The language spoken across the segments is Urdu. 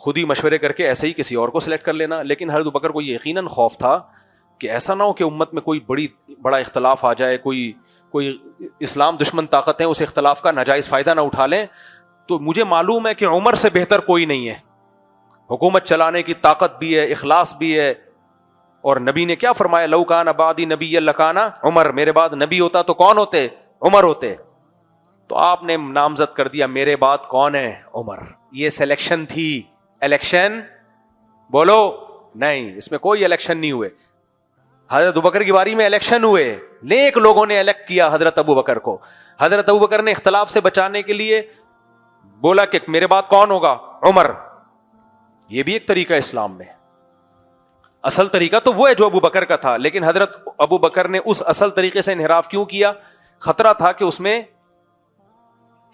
خود ہی مشورے کر کے ایسے ہی کسی اور کو سلیکٹ کر لینا. لیکن حضرت ابوبکر کو یہ یقیناً خوف تھا کہ ایسا نہ ہو کہ امت میں کوئی بڑا اختلاف آ جائے, کوئی اسلام دشمن طاقتیں اس اختلاف کا ناجائز فائدہ نہ اٹھا لیں. تو مجھے معلوم ہے کہ عمر سے بہتر کوئی نہیں ہے, حکومت چلانے کی طاقت بھی ہے, اخلاص بھی ہے. اور نبی نے کیا فرمایا, لو کان بعدی نبی لکان عمر, میرے بعد نبی ہوتا تو کون ہوتے, عمر ہوتے. تو آپ نے نامزد کر دیا میرے بعد کون ہے, عمر. یہ سلیکشن تھی, الیکشن بولو نہیں, اس میں کوئی الیکشن نہیں ہوئے. حضرت ابوبکر کی باری میں الیکشن ہوئے, نیک لوگوں نے الیکٹ کیا حضرت ابوبکر کو. حضرت ابوبکر نے اختلاف سے بچانے کے لیے بولا کہ میرے بعد کون ہوگا, عمر. یہ بھی ایک طریقہ اسلام میں. اصل طریقہ تو وہ ہے جو ابوبکر کا تھا, لیکن حضرت ابوبکر نے اس اصل طریقے سے انحراف کیوں کیا؟ خطرہ تھا کہ اس میں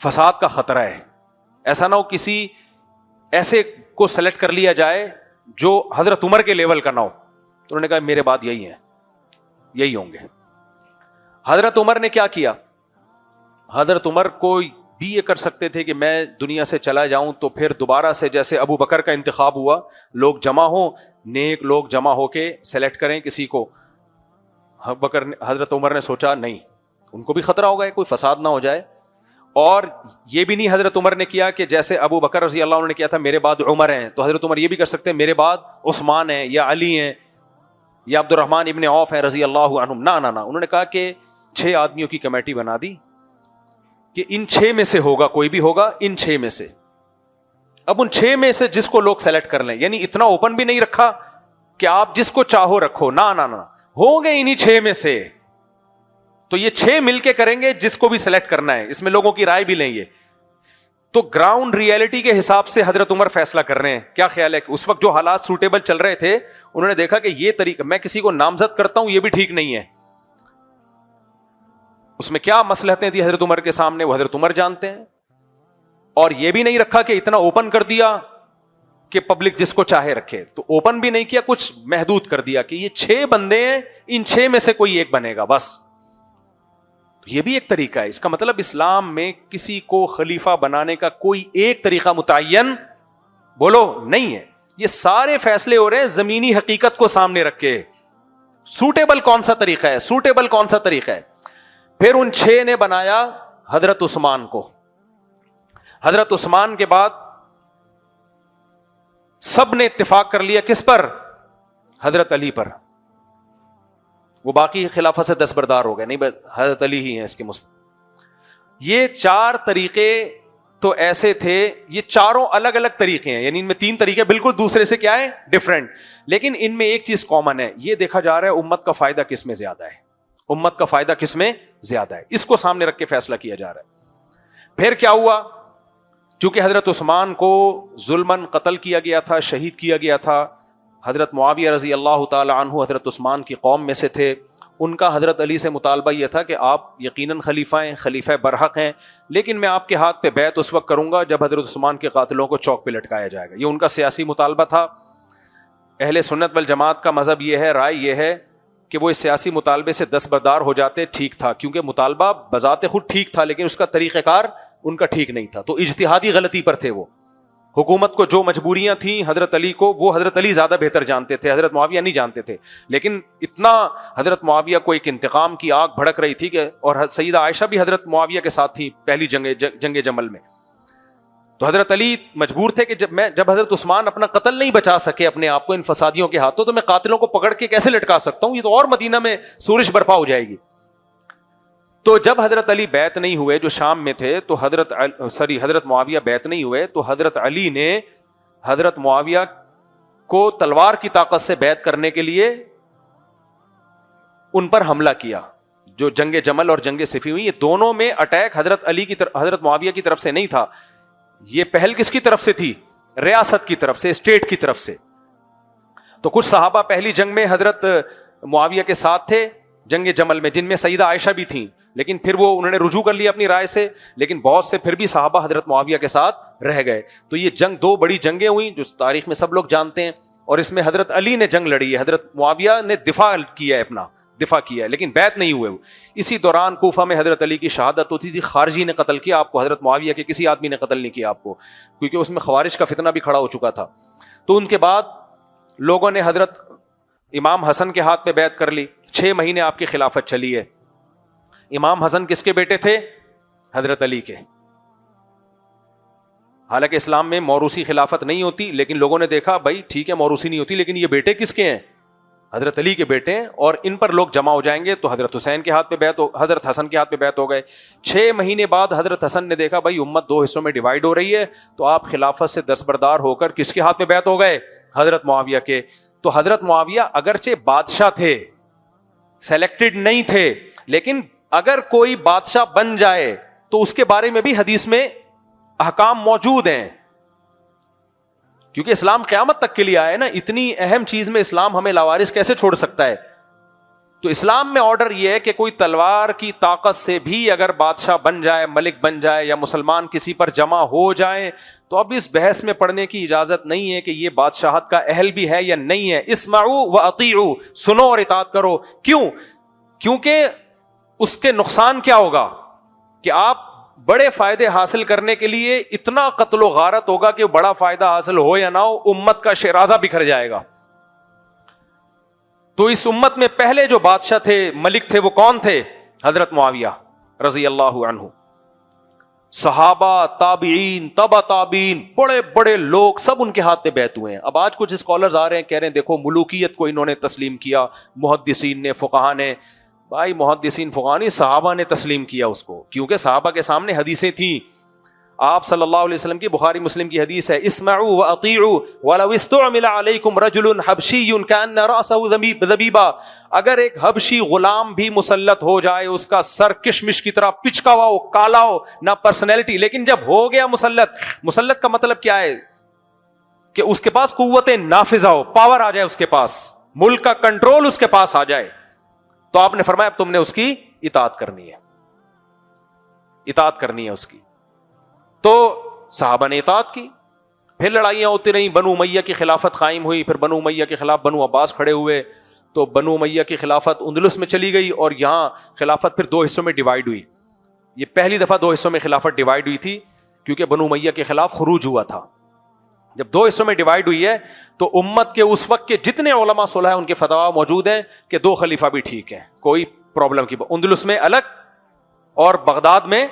فساد کا خطرہ ہے. ایسا نہ ہو کسی ایسے کو سلیکٹ کر لیا جائے جو حضرت عمر کے لیول کا نہ ہو. انہوں نے کہا میرے بعد یہی ہیں, یہی ہوں گے. حضرت عمر نے کیا کیا؟ حضرت عمر کو بھی یہ کر سکتے تھے کہ میں دنیا سے چلا جاؤں تو پھر دوبارہ سے جیسے ابو بکر کا انتخاب ہوا, لوگ جمع ہوں, نیک لوگ جمع ہو کے سلیکٹ کریں کسی کو. حضرت عمر نے سوچا نہیں, ان کو بھی خطرہ ہوگا, کوئی فساد نہ ہو جائے. اور یہ بھی نہیں حضرت عمر نے کیا کہ جیسے ابو بکر رضی اللہ عنہ نے کیا تھا میرے بعد عمر ہیں, تو حضرت عمر یہ بھی کر سکتے ہیں میرے بعد عثمان ہیں یا علی ہیں یا عبد الرحمن ابن عوف ہیں رضی اللہ عنہم. نہ انہوں نے کہا کہ 6 آدمیوں کی کمیٹی بنا دی کہ ان 6 میں سے ہوگا, کوئی بھی ہوگا ان 6 میں سے. اب ان 6 میں سے جس کو لوگ سیلیکٹ کر لیں, یعنی اتنا اوپن بھی نہیں رکھا کہ آپ جس کو چاہو رکھو, نہ ہوں گے انہی 6 میں سے. تو یہ 6 مل کے کریں گے جس کو بھی سلیکٹ کرنا ہے, اس میں لوگوں کی رائے بھی لیں گے. تو گراؤنڈ ریئلٹی کے حساب سے حضرت عمر فیصلہ کر رہے ہیں. کیا خیال ہے کہ اس وقت جو حالات سوٹیبل چل رہے تھے, انہوں نے دیکھا کہ یہ طریقہ میں کسی کو نامزد کرتا ہوں یہ بھی ٹھیک نہیں ہے. اس میں کیا مصلحتیں تھی حضرت عمر کے سامنے, وہ حضرت عمر جانتے ہیں. اور یہ بھی نہیں رکھا کہ اتنا اوپن کر دیا کہ پبلک جس کو چاہے رکھے, تو اوپن بھی نہیں کیا, کچھ محدود کر دیا کہ یہ 6 بندے ہیں, ان 6 میں سے کوئی ایک بنے گا بس. یہ بھی ایک طریقہ ہے. اس کا مطلب اسلام میں کسی کو خلیفہ بنانے کا کوئی ایک طریقہ متعین بولو نہیں ہے. یہ سارے فیصلے ہو رہے ہیں زمینی حقیقت کو سامنے رکھ کے, سوٹیبل کون سا طریقہ ہے, سوٹیبل کون سا طریقہ ہے. پھر ان 6 نے بنایا حضرت عثمان کو. حضرت عثمان کے بعد سب نے اتفاق کر لیا کس پر, حضرت علی پر. وہ باقی خلافت سے دستبردار ہو گئے, نہیں حضرت علی ہی ہیں اس کے یہ 4 طریقے تو ایسے تھے, یہ چاروں الگ الگ طریقے ہیں, یعنی ان میں 3 طریقے بالکل دوسرے سے کیا ہے, ڈفرنٹ, لیکن ان میں ایک چیز کامن ہے. یہ دیکھا جا رہا ہے امت کا فائدہ کس میں زیادہ ہے, امت کا فائدہ کس میں زیادہ ہے, اس کو سامنے رکھ کے فیصلہ کیا جا رہا ہے. پھر کیا ہوا, چونکہ حضرت عثمان کو ظلماً قتل کیا گیا تھا, شہید کیا گیا تھا. حضرت معاویہ رضی اللہ تعالی عنہ حضرت عثمان کی قوم میں سے تھے. ان کا حضرت علی سے مطالبہ یہ تھا کہ آپ یقیناً خلیفہ ہیں, خلیفہ برحق ہیں, لیکن میں آپ کے ہاتھ پہ بیعت اس وقت کروں گا جب حضرت عثمان کے قاتلوں کو چوک پہ لٹکایا جائے گا. یہ ان کا سیاسی مطالبہ تھا. اہل سنت والجماعت کا مذہب یہ ہے, رائے یہ ہے کہ وہ اس سیاسی مطالبے سے دستبردار ہو جاتے, ٹھیک تھا, کیونکہ مطالبہ بذات خود ٹھیک تھا لیکن اس کا طریقہ کار ان کا ٹھیک نہیں تھا. تو اجتہادی غلطی پر تھے وہ. حکومت کو جو مجبوریاں تھیں حضرت علی کو, وہ حضرت علی زیادہ بہتر جانتے تھے, حضرت معاویہ نہیں جانتے تھے. لیکن اتنا حضرت معاویہ کو ایک انتقام کی آگ بھڑک رہی تھی کہ, اور سیدہ عائشہ بھی حضرت معاویہ کے ساتھ تھی پہلی جنگ جمل میں. تو حضرت علی مجبور تھے کہ جب حضرت عثمان اپنا قتل نہیں بچا سکے اپنے آپ کو ان فسادیوں کے ہاتھوں, تو میں قاتلوں کو پکڑ کے کیسے لٹکا سکتا ہوں, یہ تو اور مدینہ میں سورش برپا ہو جائے گی. تو جب حضرت علی بیعت نہیں ہوئے, جو شام میں تھے, تو حضرت معاویہ بیعت نہیں ہوئے, تو حضرت علی نے حضرت معاویہ کو تلوار کی طاقت سے بیعت کرنے کے لیے ان پر حملہ کیا. جو جنگ جمل اور جنگ صفین ہوئی, یہ دونوں میں اٹیک حضرت معاویہ کی طرف سے نہیں تھا. یہ پہل کس کی طرف سے تھی, ریاست کی طرف سے, اسٹیٹ کی طرف سے. تو کچھ صحابہ پہلی جنگ میں حضرت معاویہ کے ساتھ تھے جنگ جمل میں, جن میں سیدہ عائشہ بھی تھیں, لیکن پھر وہ انہوں نے رجوع کر لیا اپنی رائے سے. لیکن بہت سے پھر بھی صحابہ حضرت معاویہ کے ساتھ رہ گئے. تو یہ جنگ 2 بڑی جنگیں ہوئیں جو تاریخ میں سب لوگ جانتے ہیں, اور اس میں حضرت علی نے جنگ لڑی ہے, حضرت معاویہ نے دفاع کیا ہے, اپنا دفاع کیا ہے, لیکن بیعت نہیں ہوئے. اسی دوران کوفہ میں حضرت علی کی شہادت ہوتی تھی, خارجی نے قتل کیا آپ کو, حضرت معاویہ کے کسی آدمی نے قتل نہیں کیا آپ کو, کیونکہ اس میں خوارج کا فتنہ بھی کھڑا ہو چکا تھا. تو ان کے بعد لوگوں نے حضرت امام حسن کے ہاتھ پہ بیعت کر لی. 6 مہینے آپ کی خلافت چلی ہے. امام حسن کس کے بیٹے تھے؟ حضرت علی کے. حالانکہ اسلام میں موروثی خلافت نہیں ہوتی, لیکن لوگوں نے دیکھا بھائی ٹھیک ہے موروثی نہیں ہوتی, لیکن یہ بیٹے کس کے ہیں؟ حضرت علی کے بیٹے ہیں, اور ان پر لوگ جمع ہو جائیں گے. تو حضرت حسین کے ہاتھ پہ بیعت حضرت حسن کے ہاتھ پہ بیعت ہو گئے. 6 مہینے بعد حضرت حسن نے دیکھا بھائی امت 2 حصوں میں ڈیوائیڈ ہو رہی ہے, تو آپ خلافت سے دستبردار ہو کر کس کے ہاتھ پہ بیعت ہو گئے؟ حضرت معاویہ کے. تو حضرت معاویہ اگرچہ بادشاہ تھے, سلیکٹڈ نہیں تھے, لیکن اگر کوئی بادشاہ بن جائے تو اس کے بارے میں بھی حدیث میں احکام موجود ہیں, کیونکہ اسلام قیامت تک کے لیے آیا ہے نا. اتنی اہم چیز میں اسلام ہمیں لاوارث کیسے چھوڑ سکتا ہے؟ تو اسلام میں آرڈر یہ ہے کہ کوئی تلوار کی طاقت سے بھی اگر بادشاہ بن جائے, ملک بن جائے, یا مسلمان کسی پر جمع ہو جائیں, تو اب اس بحث میں پڑھنے کی اجازت نہیں ہے کہ یہ بادشاہت کا اہل بھی ہے یا نہیں ہے. اسمعوا واطیعوا, سنو اور اطاعت کرو. کیوں؟ کیونکہ اس کے نقصان کیا ہوگا کہ آپ بڑے فائدے حاصل کرنے کے لیے اتنا قتل و غارت ہوگا کہ بڑا فائدہ حاصل ہو یا نہ ہو, امت کا شیرازہ بکھر جائے گا. تو اس امت میں پہلے جو بادشاہ تھے, ملک تھے, وہ کون تھے؟ حضرت معاویہ رضی اللہ عنہ. صحابہ, تابعین, تبع تابعین, بڑے بڑے لوگ سب ان کے ہاتھ پہ بیعت ہوئے ہیں. اب آج کچھ اسکالرز آ رہے ہیں, کہہ رہے ہیں دیکھو ملوکیت کو انہوں نے تسلیم کیا, محدثین نے, فقہا نے. بھائی محدثین فقہا نہیں, صحابہ نے تسلیم کیا اس کو, کیونکہ صحابہ کے سامنے حدیثیں تھیں. آپ صلی اللہ علیہ وسلم کی بخاری مسلم کی حدیث ہے, اسمعوا واطیعوا ولو استعمل علیکم رجل حبشی کأن رأسه ذبیبہ. اگر ایک حبشی غلام بھی مسلط ہو جائے, اس کا سر کشمش کی طرح پچکا ہوا ہو, کالا ہو, نہ پرسنالٹی, لیکن جب ہو گیا مسلط کا مطلب کیا ہے کہ اس کے پاس قوت نافذہ ہو, پاور آ جائے اس کے پاس, ملک کا کنٹرول اس کے پاس آ جائے. تو آپ نے فرمایا اب تم نے اس کی اطاعت کرنی ہے, اطاعت کرنی ہے اس کی. تو صحابہ نے اطاعت کی. پھر لڑائیاں ہوتی رہیں, بنو امیہ کی خلافت قائم ہوئی, پھر بنو امیہ کے خلاف بنو عباس کھڑے ہوئے, تو بنو امیہ کی خلافت اندلس میں چلی گئی, اور یہاں خلافت پھر 2 حصوں میں ڈیوائیڈ ہوئی. یہ پہلی دفعہ 2 حصوں میں خلافت ڈیوائیڈ ہوئی تھی, کیونکہ بنو امیہ کے خلاف خروج ہوا تھا. جب 2 حصوں میں ڈیوائیڈ ہوئی ہے تو امت کے اس وقت کے جتنے علماء صلح ہیں ان کے فتوا موجود ہیں کہ 2 خلیفہ بھی ٹھیک ہیں, کوئی پرابلم کی. اندلس میں الگ اور بغداد میں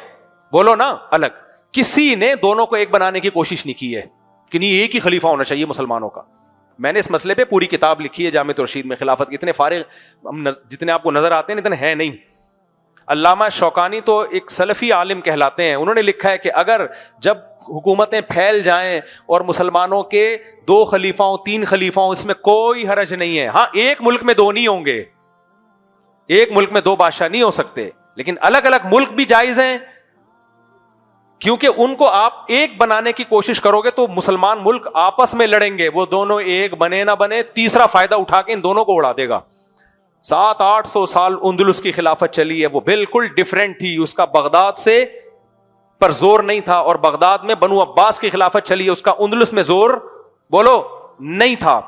بولو نا الگ. کسی نے دونوں کو ایک بنانے کی کوشش نہیں کی ہے کہ نہیں ایک ہی خلیفہ ہونا چاہیے مسلمانوں کا. میں نے اس مسئلے پہ پوری کتاب لکھی ہے جامع الرشید میں. خلافت اتنے فارغ جتنے آپ کو نظر آتے ہیں اتنے ہیں نہیں. علامہ شوکانی تو ایک سلفی عالم کہلاتے ہیں, انہوں نے لکھا ہے کہ اگر جب حکومتیں پھیل جائیں اور مسلمانوں کے 2 خلیفہ 3 خلیفہ, اس میں کوئی حرج نہیں ہے. ہاں ایک ملک میں 2 نہیں ہوں گے, ایک ملک میں 2 بادشاہ نہیں ہو سکتے, لیکن الگ الگ ملک بھی جائز ہیں, کیونکہ ان کو آپ ایک بنانے کی کوشش کرو گے تو مسلمان ملک آپس میں لڑیں گے, وہ دونوں ایک بنے نہ بنے, تیسرا فائدہ اٹھا کے ان دونوں کو اڑا دے گا. 700-800 سال اندلس کی خلافت چلی ہے, وہ بالکل ڈیفرنٹ تھی, اس کا بغداد سے پر زور نہیں تھا, اور بغداد میں بنو عباس کی خلافت چلی ہے, اس کا اندلس میں زور بولو نہیں تھا.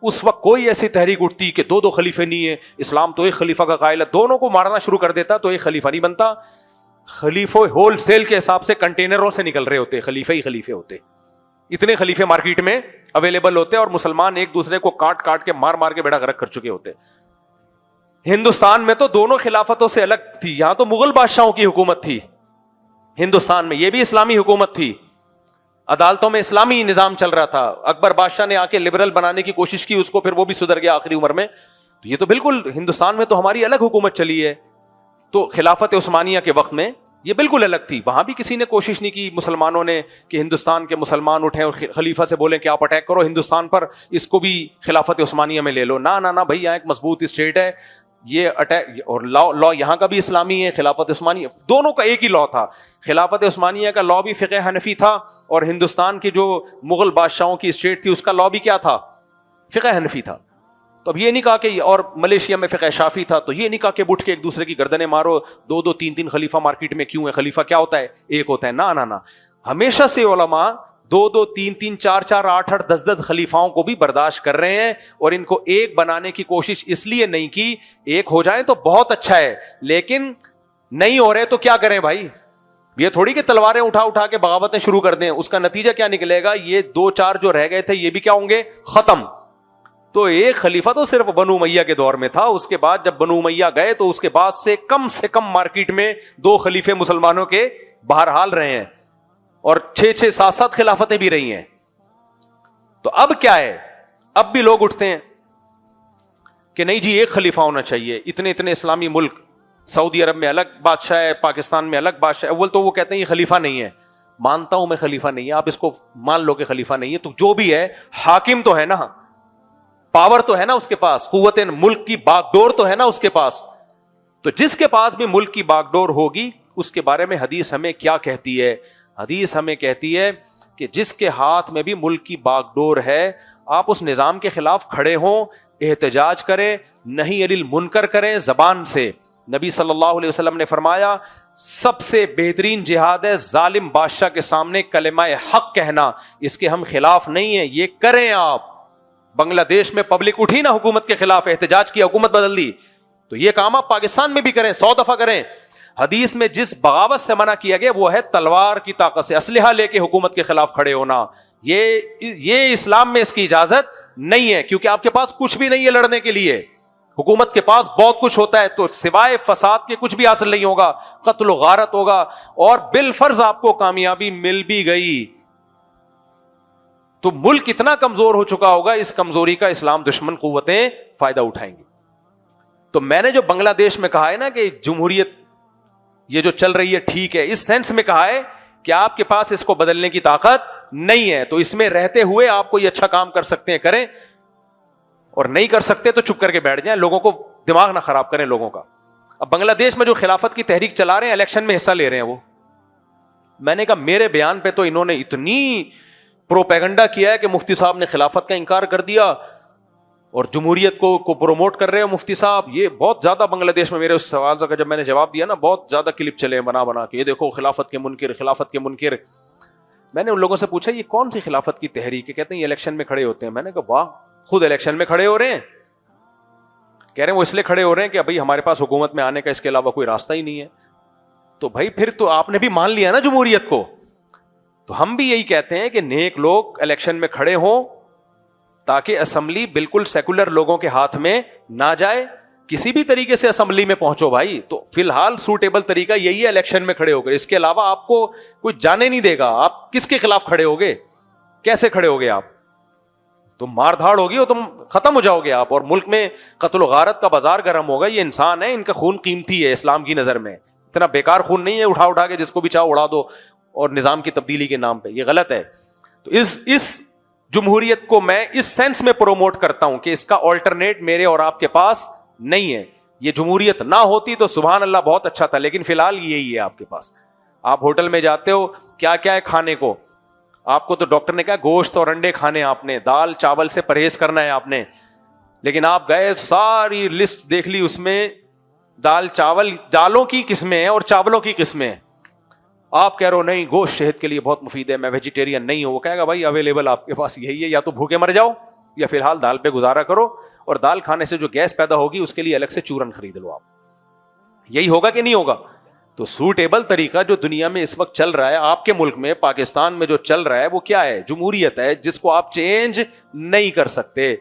اس وقت کوئی ایسی تحریک اٹھتی کہ 2 خلیفے نہیں ہیں, اسلام تو ایک خلیفہ کا قائل ہے, دونوں کو مارنا شروع کر دیتا تو ایک خلیفہ نہیں بنتا. خلیفہ ہول سیل کے حساب سے کنٹینروں سے نکل رہے ہوتے, خلیفے ہی خلیفے ہوتے, اتنے خلیفے مارکیٹ میں اویلیبل ہوتے, اور مسلمان ایک دوسرے کو کاٹ کاٹ کے مار مار کے بیڑا غرق کر چکے ہوتے. ہندوستان میں تو دونوں خلافتوں سے الگ تھی, یہاں تو مغل بادشاہوں کی حکومت تھی, ہندوستان میں یہ بھی اسلامی حکومت تھی, عدالتوں میں اسلامی نظام چل رہا تھا. اکبر بادشاہ نے آ کے لبرل بنانے کی کوشش کی اس کو, پھر وہ بھی سدھر گیا آخری عمر میں. تو یہ تو بالکل ہندوستان میں تو ہماری الگ حکومت چلی ہے. تو خلافت عثمانیہ کے وقت میں یہ بالکل الگ تھی, وہاں بھی کسی نے کوشش نہیں کی مسلمانوں نے کہ ہندوستان کے مسلمان اٹھیں اور خلیفہ سے بولیں کہ آپ اٹیک کرو ہندوستان پر, اس کو بھی خلافت عثمانیہ میں لے لو. نہ بھائی, یہاں ایک مضبوط اسٹیٹ ہے, یہ اٹیک, اور لا یہاں کا بھی اسلامی ہے, خلافت عثمانیہ دونوں کا ایک ہی لا تھا. خلافت عثمانیہ کا لا بھی فقہ حنفی تھا, اور ہندوستان کی جو مغل بادشاہوں کی اسٹیٹ تھی اس کا لا بھی کیا تھا, فقہ حنفی تھا. تو اب یہ نہیں کہا کہ, اور ملیشیا میں فقہ شافی تھا, تو یہ نہیں کہا کہ اٹھ کے ایک دوسرے کی گردنیں مارو, 2-2 3-3 خلیفہ مارکیٹ میں کیوں ہے, خلیفہ کیا ہوتا ہے, ایک ہوتا ہے. نہ ہمیشہ سے علماء دو دو تین تین چار چار آٹھ آٹھ دس دس خلیفاؤں کو بھی برداشت کر رہے ہیں, اور ان کو ایک بنانے کی کوشش اس لیے نہیں کی, ایک ہو جائیں تو بہت اچھا ہے, لیکن نہیں ہو رہے تو کیا کریں بھائی. یہ تھوڑی کہ تلواریں اٹھا اٹھا کے بغاوتیں شروع کر دیں, اس کا نتیجہ کیا نکلے گا, یہ دو چار جو رہ گئے تھے یہ بھی کیا ہوں گے, ختم. تو ایک خلیفہ تو صرف بنو امیہ کے دور میں تھا, اس کے بعد جب بنو امیہ گئے تو اس کے بعد سے کم مارکیٹ میں 2 خلیفے مسلمانوں کے بہرحال رہے ہیں, اور 6 7 خلافتیں بھی رہی ہیں. تو اب کیا ہے, اب بھی لوگ اٹھتے ہیں کہ نہیں جی ایک خلیفہ ہونا چاہیے, اتنے اسلامی ملک, سعودی عرب میں الگ بادشاہ ہے, پاکستان میں الگ بادشاہ. اول تو وہ کہتے ہیں یہ خلیفہ نہیں ہے, مانتا ہوں میں خلیفہ نہیں ہے, آپ اس کو مان لو کہ خلیفہ نہیں ہے, تو جو بھی ہے حاکم تو ہے نا, پاور تو ہے نا اس کے پاس, قوت ملک کی باغ ڈور تو ہے نا اس کے پاس. تو جس کے پاس بھی ملک کی باغ ڈور ہوگی, اس کے بارے میں حدیث ہمیں کیا کہتی ہے, حدیث ہمیں کہتی ہے کہ جس کے ہاتھ میں بھی ملک کی باغ ڈور ہے, آپ اس نظام کے خلاف کھڑے ہوں, احتجاج کریں, نہیں علی المنکر کریں زبان سے. نبی صلی اللہ علیہ وسلم نے فرمایا سب سے بہترین جہاد ہے ظالم بادشاہ کے سامنے کلمہ حق کہنا, اس کے ہم خلاف نہیں ہیں, یہ کریں آپ. بنگلہ دیش میں پبلک اٹھی نا حکومت کے خلاف, احتجاج کی, حکومت بدل دی, تو یہ کام آپ پاکستان میں بھی کریں, 100 دفعہ کریں. حدیث میں جس بغاوت سے منع کیا گیا وہ ہے تلوار کی طاقت سے, اسلحہ لے کے حکومت کے خلاف کھڑے ہونا. یہ اسلام میں اس کی اجازت نہیں ہے, کیونکہ آپ کے پاس کچھ بھی نہیں ہے لڑنے کے لیے. حکومت کے پاس بہت کچھ ہوتا ہے, تو سوائے فساد کے کچھ بھی حاصل نہیں ہوگا, قتل و غارت ہوگا, اور بالفرض آپ کو کامیابی مل بھی گئی تو ملک اتنا کمزور ہو چکا ہوگا, اس کمزوری کا اسلام دشمن قوتیں فائدہ اٹھائیں گی. تو میں نے جو بنگلہ دیش میں کہا ہے نا کہ جمہوریت یہ جو چل رہی ہے ٹھیک ہے, اس سینس میں کہا ہے کہ آپ کے پاس اس کو بدلنے کی طاقت نہیں ہے, تو اس میں رہتے ہوئے آپ کو یہ اچھا کام کر سکتے ہیں کریں, اور نہیں کر سکتے تو چپ کر کے بیٹھ جائیں, لوگوں کو دماغ نہ خراب کریں لوگوں کا. اب بنگلہ دیش میں جو خلافت کی تحریک چلا رہے ہیں, الیکشن میں حصہ لے رہے ہیں, وہ میں نے کہا میرے بیان پہ تو انہوں نے اتنی پروپیگنڈا کیا ہے کہ مفتی صاحب نے خلافت کا انکار کر دیا اور جمہوریت کو پروموٹ کر رہے ہیں مفتی صاحب. یہ بہت زیادہ بنگلہ دیش میں میرے اس سوال کا جب میں نے جواب دیا نا, بہت زیادہ کلپ چلے بنا کے, یہ دیکھو خلافت کے منکر, خلافت کے منکر. میں نے ان لوگوں سے پوچھا یہ کون سی خلافت کی تحریک ہے, کہتے ہیں یہ الیکشن میں کھڑے ہوتے ہیں. میں نے کہا واہ, خود الیکشن میں کھڑے ہو رہے ہیں. کہہ رہے ہیں وہ اس لیے کھڑے ہو رہے ہیں کہ ابھی ہمارے پاس حکومت میں آنے کا اس کے علاوہ کوئی راستہ ہی نہیں ہے. تو بھائی پھر تو آپ نے بھی مان لیا نا جمہوریت کو. تو ہم بھی یہی کہتے ہیں کہ نیک لوگ الیکشن میں کھڑے ہوں تاکہ اسمبلی بالکل سیکولر لوگوں کے ہاتھ میں نہ جائے. کسی بھی طریقے سے اسمبلی میں پہنچو بھائی, تو فی الحال سوٹیبل طریقہ یہی ہے الیکشن میں کھڑے ہو گئے, اس کے علاوہ آپ کو کوئی جانے نہیں دے گا. آپ کس کے خلاف کھڑے ہوگے, کیسے کھڑے ہوگے آپ, تو مار دھاڑ ہوگی اور تم ختم ہو جاؤ گے آپ, اور ملک میں قتل و غارت کا بازار گرم ہوگا. یہ انسان ہے, ان کا خون قیمتی ہے اسلام کی نظر میں, اتنا بیکار خون نہیں ہے اٹھا کے جس کو بھی چاہو اڑا دو اور نظام کی تبدیلی کے نام پہ, یہ غلط ہے. تو اس جمہوریت کو میں اس سینس میں پروموٹ کرتا ہوں کہ اس کا آلٹرنیٹ میرے اور آپ کے پاس نہیں ہے. یہ جمہوریت نہ ہوتی تو سبحان اللہ بہت اچھا تھا, لیکن فی الحال یہی ہے آپ کے پاس. آپ ہوٹل میں جاتے ہو, کیا کیا ہے کھانے کو, آپ کو تو ڈاکٹر نے کہا گوشت اور انڈے کھانے, آپ نے دال چاول سے پرہیز کرنا ہے آپ نے, لیکن آپ گئے ساری لسٹ دیکھ لی, اس میں دالوں کی قسمیں ہیں اور چاولوں کی قسمیں ہیں. آپ کہہ رہے ہو نہیں گوشت صحت کے لیے بہت مفید ہے, میں ویجیٹیرین نہیں ہوں. وہ کہے گا بھائی اویلیبل آپ کے پاس یہی ہے, یا تو بھوکے مر جاؤ یا فی الحال دال پہ گزارا کرو, اور دال کھانے سے جو گیس پیدا ہوگی اس کے لیے الگ سے چورن خرید لو. آپ یہی ہوگا کہ نہیں ہوگا؟ تو سوٹیبل طریقہ جو دنیا میں اس وقت چل رہا ہے, آپ کے ملک میں پاکستان میں جو چل رہا ہے وہ کیا ہے؟ جمہوریت ہے, جس کو آپ چینج نہیں کر سکتے.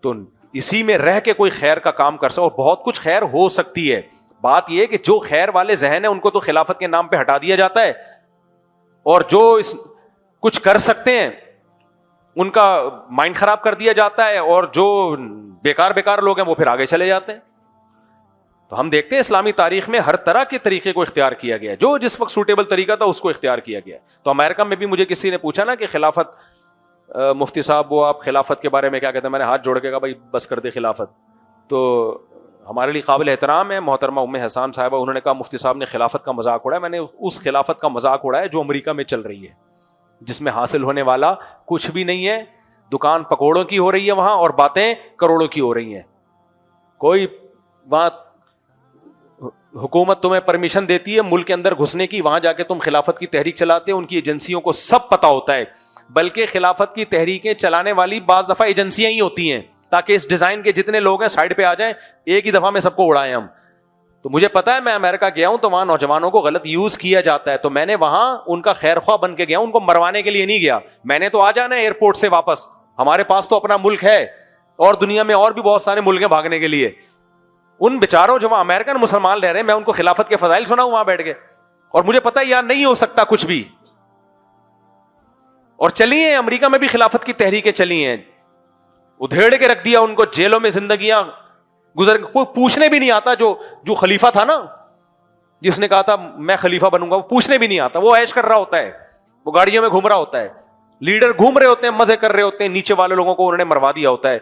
تو اسی میں رہ کے کوئی خیر کا کام کر سکتے, اور بہت کچھ خیر ہو سکتی ہے. بات یہ کہ جو خیر والے ذہن ہیں ان کو تو خلافت کے نام پہ ہٹا دیا جاتا ہے, اور جو کچھ کر سکتے ہیں ان کا مائنڈ خراب کر دیا جاتا ہے, اور جو بیکار لوگ ہیں وہ پھر آگے چلے جاتے ہیں. تو ہم دیکھتے ہیں اسلامی تاریخ میں ہر طرح کے طریقے کو اختیار کیا گیا, جو جس وقت سوٹیبل طریقہ تھا اس کو اختیار کیا گیا. تو امریکہ میں بھی مجھے کسی نے پوچھا نا کہ خلافت, مفتی صاحب وہ آپ خلافت کے بارے میں کیا کہتے ہیں, میں نے ہاتھ جوڑ کے کہا بھائی بس کر دے خلافت. تو ہمارے لیے قابل احترام ہے محترمہ ام حسان صاحبہ, انہوں نے کہا مفتی صاحب نے خلافت کا مذاق اڑایا. میں نے اس خلافت کا مذاق اڑایا جو امریکہ میں چل رہی ہے, جس میں حاصل ہونے والا کچھ بھی نہیں ہے. دکان پکوڑوں کی ہو رہی ہے وہاں, اور باتیں کروڑوں کی ہو رہی ہیں. کوئی وہاں حکومت تمہیں پرمیشن دیتی ہے ملک کے اندر گھسنے کی, وہاں جا کے تم خلافت کی تحریک چلاتے ہو, ان کی ایجنسیوں کو سب پتا ہوتا ہے. بلکہ خلافت کی تحریکیں چلانے والی بعض دفعہ ایجنسیاں ہی ہوتی ہیں تاکہ اس ڈیزائن کے جتنے لوگ ہیں سائڈ پہ آ جائیں, ایک ہی دفعہ میں سب کو اڑائیں ہم. تو مجھے پتا ہے, میں امریکہ گیا ہوں تو وہاں نوجوانوں کو غلط یوز کیا جاتا ہے, تو میں نے وہاں ان کا خیر خواہ بن کے گیا ہوں, ان کو مروانے کے لیے نہیں گیا. میں نے تو آ جانا ہے ایئرپورٹ سے واپس, ہمارے پاس تو اپنا ملک ہے اور دنیا میں اور بھی بہت سارے ملک ہیں بھاگنے کے لیے. ان بیچاروں جو وہاں امریکن مسلمان رہ رہے ہیں, میں ان کو خلافت کے فضائل سناؤں وہاں بیٹھ کے, اور مجھے پتا ہے یہاں نہیں ہو سکتا کچھ بھی. اور چلی ہیں امریکہ میں بھی خلافت کی تحریکیں چلی ہیں, ادھیڑ کے رکھ دیا ان کو, جیلوں میں زندگیاں گزر, کوئی پوچھنے بھی نہیں آتا. جو خلیفہ تھا نا, جس نے کہا تھا میں خلیفہ بنوں گا, وہ پوچھنے بھی نہیں آتا, وہ عیش کر رہا ہوتا ہے, وہ گاڑیوں میں گھوم رہا ہوتا ہے, لیڈر گھوم رہے ہوتے ہیں, مزے کر رہے ہوتے ہیں, نیچے والے لوگوں کو انہوں نے مروا دیا ہوتا ہے.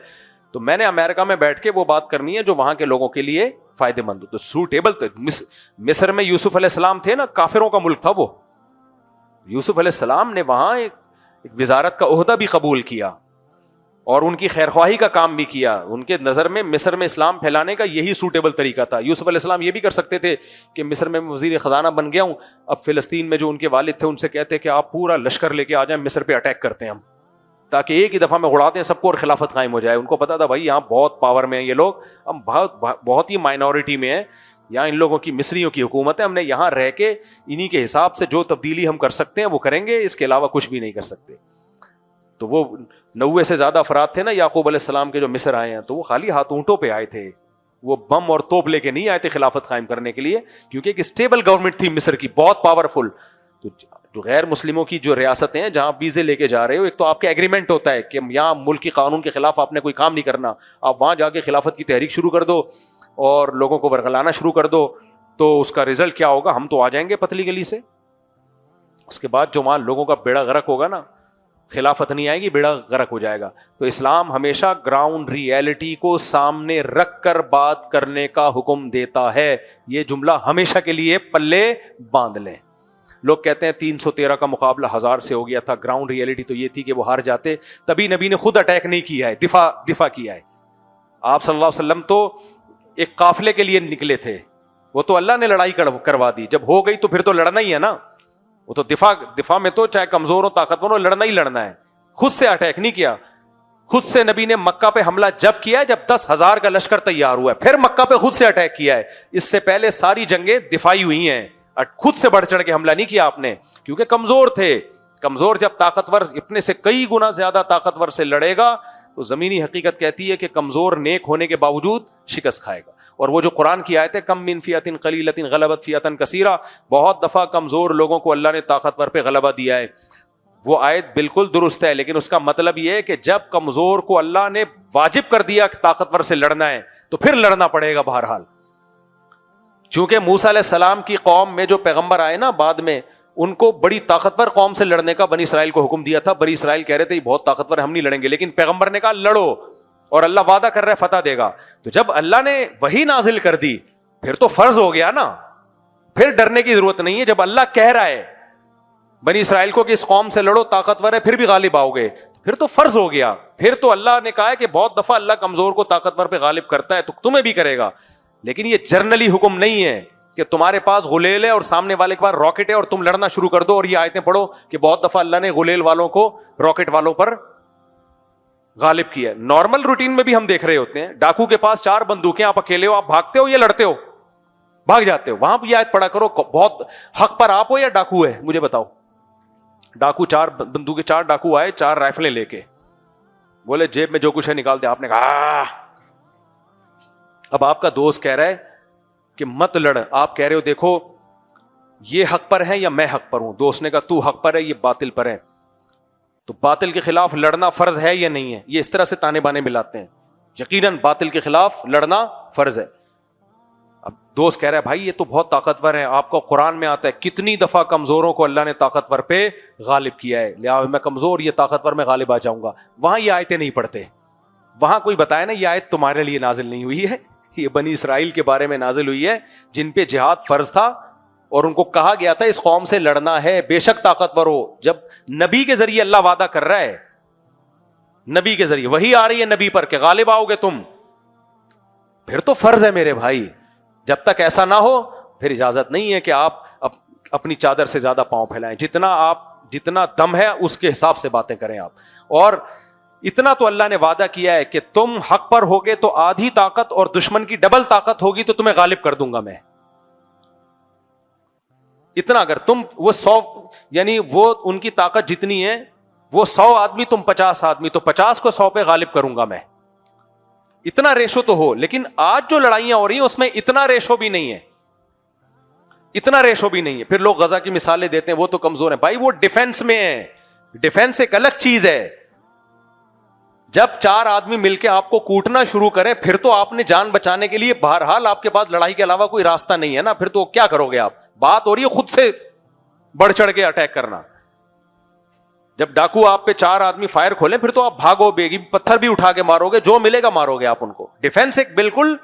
تو میں نے امریکہ میں بیٹھ کے وہ بات کرنی ہے جو وہاں کے لوگوں کے لیے فائدے مند ہو. تو سوٹیبل تو مصر میں یوسف علیہ السلام تھے نا, کافروں کا ملک تھا وہ. یوسف علیہ السلام نے وہاں ایک وزارت کا عہدہ بھی قبول کیا اور ان کی خیرخواہی کا کام بھی کیا. ان کے نظر میں مصر میں اسلام پھیلانے کا یہی سوٹیبل طریقہ تھا. یوسف علیہ السلام یہ بھی کر سکتے تھے کہ مصر میں وزیر خزانہ بن گیا ہوں, اب فلسطین میں جو ان کے والد تھے ان سے کہتے کہ آپ پورا لشکر لے کے آ جائیں, مصر پہ اٹیک کرتے ہیں ہم, تاکہ ایک ہی دفعہ میں اڑا دیں سب کو اور خلافت قائم ہو جائے. ان کو پتا تھا بھائی یہاں بہت پاور میں ہیں یہ لوگ, ہم بہت ہی مائنورٹی میں ہیں, یہاں ان لوگوں کی مصریوں کی حکومت ہے, ہم نے یہاں رہ کے انہی کے حساب سے جو تبدیلی ہم کر سکتے ہیں وہ کریں گے, اس کے علاوہ کچھ بھی نہیں کر سکتے. تو وہ 90 سے زیادہ افراد تھے نا یعقوب علیہ السلام کے جو مصر آئے ہیں, تو وہ خالی ہاتھ اونٹوں پہ آئے تھے, وہ بم اور توپ لے کے نہیں آئے تھے خلافت قائم کرنے کے لیے, کیونکہ ایک اسٹیبل گورنمنٹ تھی مصر کی, بہت پاورفل. تو جو غیر مسلموں کی جو ریاستیں ہیں جہاں ویزے لے کے جا رہے ہو, ایک تو آپ کا ایگریمنٹ ہوتا ہے کہ یہاں ملک کی قانون کے خلاف آپ نے کوئی کام نہیں کرنا, آپ وہاں جا کے خلافت کی تحریک شروع کر دو اور لوگوں کو ورغلانا شروع کر دو, تو اس کا رزلٹ کیا ہوگا, ہم تو آ جائیں گے پتلی گلی سے. اس کے بعد جو وہاں لوگوں کا بیڑا غرق ہوگا نا, خلافت نہیں آئے گی, بیڑا غرق ہو جائے گا. تو اسلام ہمیشہ گراؤنڈ ریئلٹی کو سامنے رکھ کر بات کرنے کا حکم دیتا ہے. یہ جملہ ہمیشہ کے لیے پلے باندھ لیں. لوگ کہتے ہیں 313 کا مقابلہ 1000 سے ہو گیا تھا, گراؤنڈ ریئلٹی تو یہ تھی کہ وہ ہار جاتے, تبھی نبی نے خود اٹیک نہیں کیا ہے, دفاع کیا ہے. آپ صلی اللہ علیہ وسلم تو ایک قافلے کے لیے نکلے تھے, وہ تو اللہ نے لڑائی کروا دی, جب ہو گئی تو پھر تو لڑنا ہی ہے نا. وہ تو دفاع میں تو چاہے کمزور ہو طاقتور ہو, لڑنا ہی لڑنا ہے. خود سے اٹیک نہیں کیا. خود سے نبی نے مکہ پہ حملہ جب کیا ہے جب 10,000 کا لشکر تیار ہوا ہے, پھر مکہ پہ خود سے اٹیک کیا ہے. اس سے پہلے ساری جنگیں دفاعی ہوئی ہیں, خود سے بڑھ چڑھ کے حملہ نہیں کیا آپ نے, کیونکہ کمزور تھے. کمزور جب طاقتور اپنے سے کئی گنا زیادہ طاقتور سے لڑے گا تو زمینی حقیقت کہتی ہے کہ کمزور نیک ہونے کے باوجود شکست کھائے گا. اور وہ جو قرآن کی آیت ہے کم من فئۃ قلیلۃ غلبت فئۃ کثیرہ, بہت دفعہ کمزور لوگوں کو اللہ نے طاقتور پہ غلبہ دیا ہے. وہ آیت بالکل درست ہے, لیکن اس کا مطلب یہ ہے کہ جب کمزور کو اللہ نے واجب کر دیا کہ طاقتور سے لڑنا ہے تو پھر لڑنا پڑے گا بہرحال. چونکہ موسیٰ علیہ السلام کی قوم میں جو پیغمبر آئے نا بعد میں, ان کو بڑی طاقتور قوم سے لڑنے کا بنی اسرائیل کو حکم دیا تھا. بنی اسرائیل کہہ رہے تھے یہ بہت طاقتور ہے, ہم نہیں لڑیں گے, لیکن پیغمبر نے کہا لڑو, اور اللہ وعدہ کر رہا ہے فتح دے گا. تو جب اللہ نے وہی نازل کر دی پھر تو فرض ہو گیا نا, پھر ڈرنے کی ضرورت نہیں ہے. جب اللہ کہہ رہا ہے بنی اسرائیل کو کہ اس قوم سے لڑو, طاقتور ہے, پھر بھی غالب آؤ گے, پھر تو فرض ہو گیا. پھر تو اللہ نے کہا ہے کہ بہت دفعہ اللہ کمزور کو طاقتور پہ غالب کرتا ہے تو تمہیں بھی کرے گا. لیکن یہ جرنلی حکم نہیں ہے کہ تمہارے پاس غلیل ہے اور سامنے والے کے پاس راکٹ ہے اور تم لڑنا شروع کر دو. اور یہ آیتیں پڑھو کہ بہت دفعہ اللہ نے غلیل والوں کو راکٹ والوں پر غالب کیا. نارمل روٹین میں بھی ہم دیکھ رہے ہوتے ہیں, ڈاکو کے پاس 4 بندوقیں, آپ اکیلے ہو, آپ بھاگتے ہو یا لڑتے ہو؟ بھاگ جاتے ہو. وہاں بھی آیت پڑھا کرو, بہت حق پر آپ ہو یا ڈاکو ہے, مجھے بتاؤ. ڈاکو 4 بندوقیں, 4 ڈاکو آئے 4 رائفلیں لے کے, بولے جیب میں جو کچھ ہے نکال دے. آپ نے کہا اب آپ کا دوست کہہ رہا ہے کہ مت لڑ, آپ کہہ رہے ہو دیکھو یہ حق پر ہے یا میں حق پر ہوں. دوست نے کہا تو حق پر ہے, یہ باطل پر ہے. تو باطل کے خلاف لڑنا فرض ہے یا نہیں ہے؟ یہ اس طرح سے تانے بانے ملاتے ہیں. یقیناً باطل کے خلاف لڑنا فرض ہے. اب دوست کہہ رہا ہے بھائی یہ تو بہت طاقتور ہے, آپ کو قرآن میں آتا ہے کتنی دفعہ کمزوروں کو اللہ نے طاقتور پہ غالب کیا ہے, لہٰذا میں کمزور, یہ طاقتور میں غالب آ جاؤں گا. وہاں یہ آیتیں نہیں پڑھتے. وہاں کوئی بتایا نا یہ آیت تمہارے لیے نازل نہیں ہوئی ہے, یہ بنی اسرائیل کے بارے میں نازل ہوئی ہے جن پہ جہاد فرض تھا اور ان کو کہا گیا تھا اس قوم سے لڑنا ہے, بے شک طاقتور ہو. جب نبی کے ذریعے اللہ وعدہ کر رہا ہے, نبی کے ذریعے وہی آ رہی ہے نبی پر کہ غالب آؤ گے تم, پھر تو فرض ہے میرے بھائی. جب تک ایسا نہ ہو پھر اجازت نہیں ہے کہ آپ اپنی چادر سے زیادہ پاؤں پھیلائیں. جتنا آپ جتنا دم ہے اس کے حساب سے باتیں کریں آپ. اور اتنا تو اللہ نے وعدہ کیا ہے کہ تم حق پر ہوگے تو آدھی طاقت اور دشمن کی ڈبل طاقت ہوگی تو تمہیں غالب کر دوں گا میں. اتنا اگر تم وہ 100 یعنی وہ ان کی طاقت جتنی ہے وہ 100 آدمی تم 50 آدمی تو 50 کو 100 پہ غالب کروں گا میں. اتنا ریشو تو ہو. لیکن آج جو لڑائیاں ہو رہی ہیں اس میں اتنا ریشو بھی نہیں ہے, اتنا ریشو بھی نہیں ہے. پھر لوگ غزہ کی مثالیں دیتے ہیں وہ تو کمزور ہیں. بھائی وہ ڈیفنس میں ہے, ڈیفنس ایک الگ چیز ہے. جب 4 آدمی مل کے آپ کو کوٹنا شروع کریں پھر تو آپ نے جان بچانے کے لیے بہرحال آپ کے پاس لڑائی کے علاوہ کوئی راستہ نہیں ہے نا. پھر تو کیا کرو گے آپ؟ بات ہو رہی ہے خود سے بڑھ چڑھ کے اٹیک کرنا. جب ڈاکو آپ پہ 4 آدمی فائر کھولیں پھر تو آپ بھاگو, بیگی پتھر بھی اٹھا کے مارو گے, جو ملے گا مارو گے آپ ان کو. ڈیفنس ایک بالکل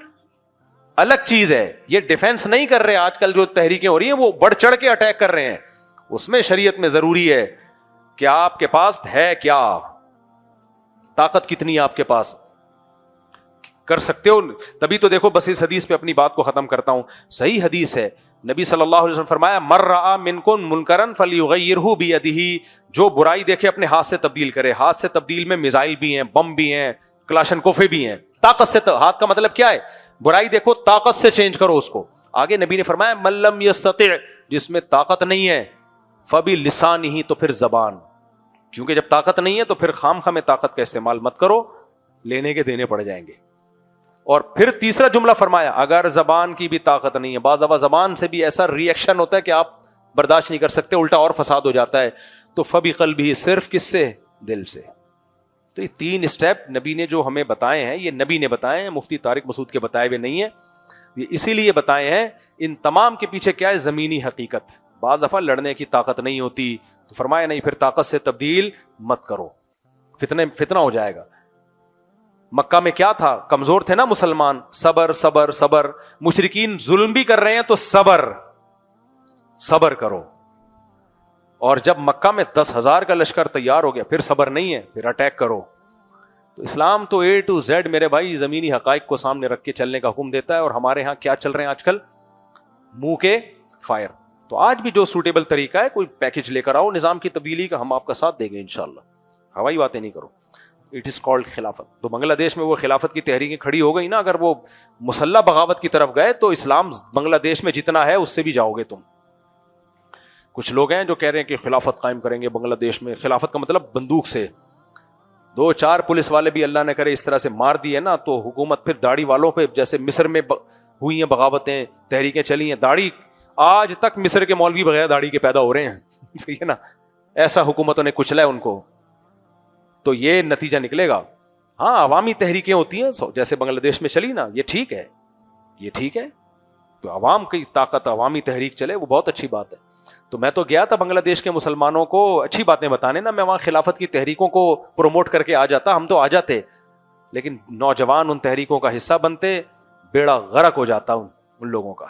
الگ چیز ہے. یہ ڈیفنس نہیں کر رہے آج کل جو تحریکیں ہو رہی ہیں, وہ بڑھ چڑھ کے اٹیک کر رہے ہیں. اس میں شریعت میں ضروری ہے کہ آپ کے پاس ہے کیا, طاقت کتنی ہے آپ کے پاس, کر سکتے ہو. تبھی تو دیکھو بس اس حدیث پہ اپنی بات کو ختم کرتا ہوں. صحیح حدیث ہے, نبی صلی اللہ علیہ وسلم فرمایا من رأى منکم منکرا فلیغیرہ بیدہ, جو برائی دیکھے اپنے ہاتھ سے تبدیل کرے. ہاتھ سے تبدیل میں میزائل بھی ہیں, بم بھی ہیں, کلاشن کوفے بھی ہیں. طاقت سے ہاتھ کا مطلب کیا ہے؟ برائی دیکھو طاقت سے چینج کرو اس کو. آگے نبی نے فرمایا من لم یستطع, جس میں طاقت نہیں ہے, فبلسانہ, تو پھر زبان. کیونکہ جب طاقت نہیں ہے تو پھر خام خواہ میں طاقت کا استعمال مت کرو, لینے کے دینے پڑ جائیں گے. اور پھر تیسرا جملہ فرمایا اگر زبان کی بھی طاقت نہیں ہے, بعض دفعہ زبان سے بھی ایسا ری ایکشن ہوتا ہے کہ آپ برداشت نہیں کر سکتے, الٹا اور فساد ہو جاتا ہے, تو فبقلبہ, صرف کس سے؟ دل سے. تو یہ 3 اسٹیپ نبی نے جو ہمیں بتائے ہیں, یہ نبی نے بتائے ہیں, مفتی طارق مسعود کے بتائے ہوئے نہیں ہیں. یہ اسی لیے بتائے ہیں. ان تمام کے پیچھے کیا ہے؟ زمینی حقیقت. بعض دفعہ لڑنے کی طاقت نہیں ہوتی تو فرمایا نہیں, پھر طاقت سے تبدیل مت کرو, فتنہ ہو جائے گا. مکہ میں کیا تھا؟ کمزور تھے نا مسلمان, صبر صبر صبر. مشرکین ظلم بھی کر رہے ہیں تو صبر کرو. اور جب مکہ میں 10,000 کا لشکر تیار ہو گیا پھر صبر نہیں ہے, پھر اٹیک کرو. تو اسلام تو A to Z میرے بھائی زمینی حقائق کو سامنے رکھ کے چلنے کا حکم دیتا ہے. اور ہمارے ہاں کیا چل رہے ہیں آج کل؟ منہ کے فائر. تو آج بھی جو سوٹیبل طریقہ ہے, کوئی پیکج لے کر آؤ نظام کی تبدیلی کا, ہم آپ کا ساتھ دیں گے انشاءاللہ. ہوائی باتیں نہیں کرو. اٹ از کالڈ خلافت. تو بنگلہ دیش میں وہ خلافت کی تحریکیں کھڑی ہو گئی نا, اگر وہ مسلح بغاوت کی طرف گئے تو اسلام بنگلہ دیش میں جتنا ہے اس سے بھی جاؤ گے تم. کچھ لوگ ہیں جو کہہ رہے ہیں کہ خلافت قائم کریں گے بنگلہ دیش میں. خلافت کا مطلب بندوق سے. 2-4 پولیس والے بھی اللہ نے کرے اس طرح سے مار دیے نا, تو حکومت پھر داڑھی والوں پہ, جیسے مصر میں ہوئی ہیں بغاوتیں, تحریکیں چلی ہیں, داڑھی آج تک مصر کے مولوی بغیر داڑھی کے پیدا ہو رہے ہیں. ٹھیک ہے نا, ایسا حکومتوں نے کچلا ہے ان کو. تو یہ نتیجہ نکلے گا. ہاں عوامی تحریکیں ہوتی ہیں جیسے بنگلہ دیش میں چلی نا, یہ ٹھیک ہے, یہ ٹھیک ہے. تو عوام کی طاقت, عوامی تحریک چلے, وہ بہت اچھی بات ہے. تو میں تو گیا تھا بنگلہ دیش کے مسلمانوں کو اچھی باتیں بتانے نا, میں وہاں خلافت کی تحریکوں کو پروموٹ کر کے آ جاتا. ہم تو آ جاتے, لیکن نوجوان ان تحریکوں کا حصہ بنتے, بیڑا غرق ہو جاتا ان لوگوں کا.